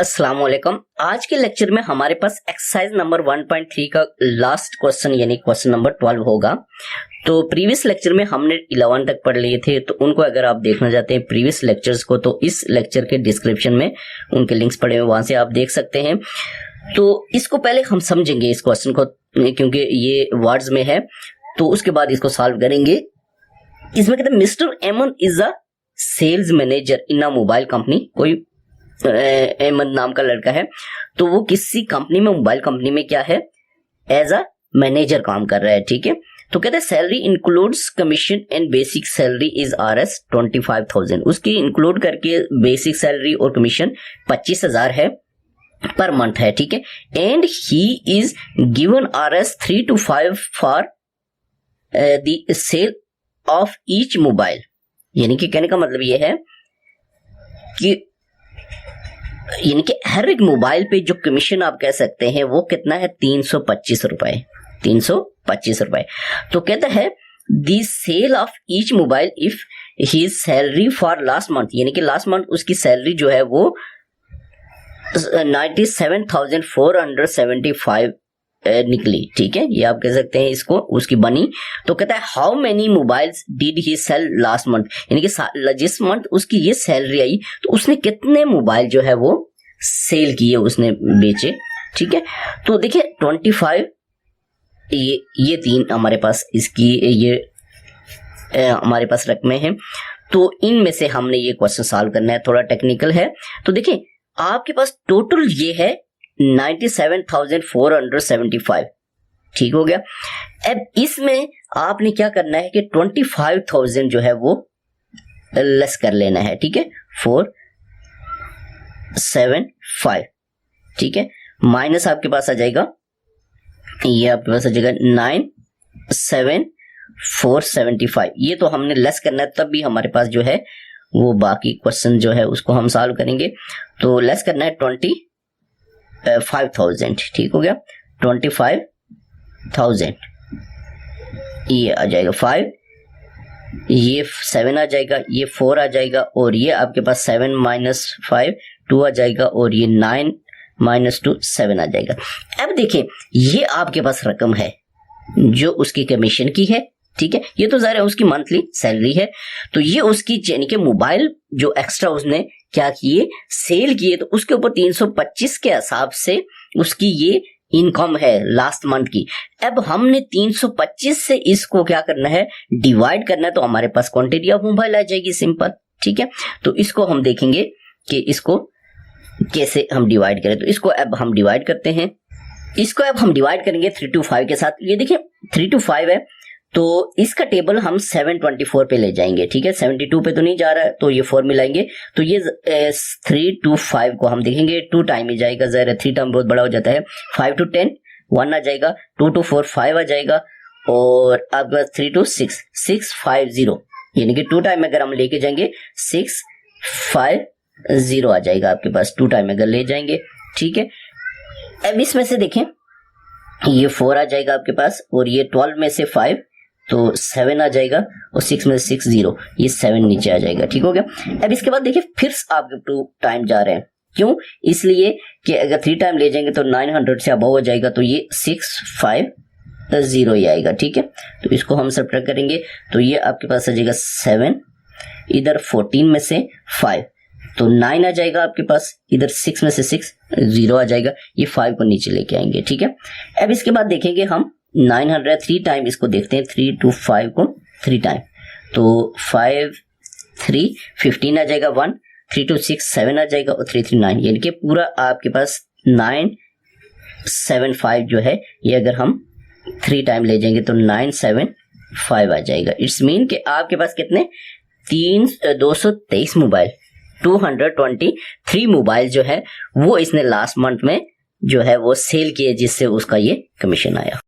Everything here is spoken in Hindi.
अस्सलाम वालेकुम। आज के लेक्चर में हमारे पास एक्सरसाइज नंबर 1.3 का लास्ट क्वेश्चन यानी क्वेश्चन नंबर 12 होगा। तो प्रीवियस लेक्चर में हमने 11 तक पढ़ लिए थे, तो उनको अगर आप देखना चाहते हैं प्रीवियस लेक्चर्स को तो इस लेक्चर के डिस्क्रिप्शन में उनके लिंक्स पड़े हुए, वहां से आप देख सकते हैं। तो इसको पहले हम समझेंगे इस क्वेश्चन को, क्योंकि ये वर्ड्स में है, तो उसके बाद इसको सॉल्व करेंगे। इसमें कहते हैं Mister Aman is a sales manager in a mobile company. कोई एमन नाम का लड़का है, तो वो किसी कंपनी में, मोबाइल कंपनी में क्या है, एज अ मैनेजर काम कर रहा है। ठीक है, तो कहते हैं salary includes commission and basic salary is RS 25,000। उसकी इंक्लूड करके बेसिक सैलरी और कमीशन 25,000 है पर मंथ है। ठीक है, and he is given RS 3 to 5 for the sale of each mobile. यानी कि कहने का मतलब ये है कि हर एक मोबाइल पे जो कमीशन आप कह सकते हैं वो कितना है, 325 रुपए। 325 रुपए। तो कहता है the sale of each mobile if his salary for last month, यानी कि लास्ट मंथ उसकी सैलरी जो है वो 97,475 निकली। ठीक है, ये आप कह सकते हैं इसको उसकी बनी। तो कहता है how many mobiles did he sell last month, यानी कि जिस मंथ उसकी ये सैलरी आई तो उसने कितने मोबाइल जो है वो सेल किए, उसने बेचे। ठीक है, तो देखिए 25 ये तीन हमारे पास इसकी ये हमारे पास रकमें हैं। तो इनमें से हमने ये क्वेश्चन सॉल्व करना है, थोड़ा टेक्निकल है। तो देखिए आपके पास टोटल ये है 97,475। ठीक हो गया। अब इसमें आपने क्या करना है कि 25,000 जो है वो लेस कर लेना है। ठीक है, 475। ठीक है, माइनस आपके पास आ जाएगा, ये आपके पास आ जाएगा 97,475। ये तो हमने लेस करना है, तब भी हमारे पास जो है वो बाकी क्वेश्चन जो है उसको हम सॉल्व करेंगे। तो लेस करना है 25,000। ठीक हो गया, 25,000 ये आ जाएगा 5, ये 7 आ जाएगा, ये 4 आ जाएगा, और ये आपके पास 7 - 5 2 आ जाएगा, और ये 9 - 2 7 आ जाएगा। अब देखिए ये आपके पास रकम है जो उसकी कमीशन की है। ठीक है, ये तो ज़ाहिर है उसकी मंथली सैलरी है। तो ये उसकी यानी कि मोबाइल जो एक्स्ट्रा उसने क्या किए, सेल किए, तो उसके ऊपर 325 के हिसाब से उसकी ये इनकम है लास्ट मंथ की। अब हमने 325 से इसको क्या करना है, डिवाइड करना है, तो हमारे पास क्वांटिटी ऑफ मोबाइल आ जाएगी, सिंपल। ठीक है, तो इसको हम देखेंगे कि इसको कैसे हम डिवाइड करें। तो इसको अब हम डिवाइड करते हैं, इसको अब हम डिवाइड करेंगे 3 to 5 के साथ। ये देखिए 3 to 5 है, तो इसका टेबल हम 724 पे ले जाएंगे। ठीक है, 72 पे तो नहीं जा रहा है, तो ये 4 मिलाएंगे, तो ये 3 to 5 को हम देखेंगे 2 टाइम ही जाएगा, जरा 3 टाइम बहुत बड़ा हो जाता है। 5 to 10 1 आ जाएगा, 2 to 4 5 आ जाएगा, और आपका 3 to 6 650, यानी कि 2 टाइम अगर हम लेके जाएंगे 650 आ जाएगा आपके पास, 2 टाइम अगर ले जाएंगे। ठीक है, अब इसमें से देखें ये 4 आ जाएगा आपके पास, और ये 12 में से 5 तो 7 आ जाएगा, और 6 में से 6 0, ये 7 नीचे आ जाएगा। ठीक हो गया। अब इसके बाद देखिए फिर आपके 2 टाइम जा रहे हैं, क्यों, इसलिए कि अगर 3 टाइम ले जाएंगे तो 900 से अबव हो जाएगा, तो ये 650 ही आएगा। ठीक है, तो इसको हम सब्ट्रैक्ट करेंगे, तो ये आपके पास आ जाएगा 7, इधर 14 में से 5 तो 9 आ जाएगा आपके पास, इधर 6 में से 6 0 आ जाएगा, ये 5 को नीचे लेके आएंगे। ठीक है, अब इसके बाद देखेंगे हम 900 3 टाइम इसको देखते हैं, 3 to 5 को 3 टाइम, तो 5 3 15 आ जाएगा, 1 3 to 6 7 आ जाएगा, और 3 3 9, यानी कि पूरा आपके पास 975 जो है, ये अगर हम 3 टाइम ले जाएंगे तो 975 आ जाएगा। इट्स मीन कि आपके पास कितने 223 मोबाइल 223 मोबाइल जो है वो इसने लास्ट मंथ में जो है वो सेल किए, जिससे उसका ये कमीशन आया।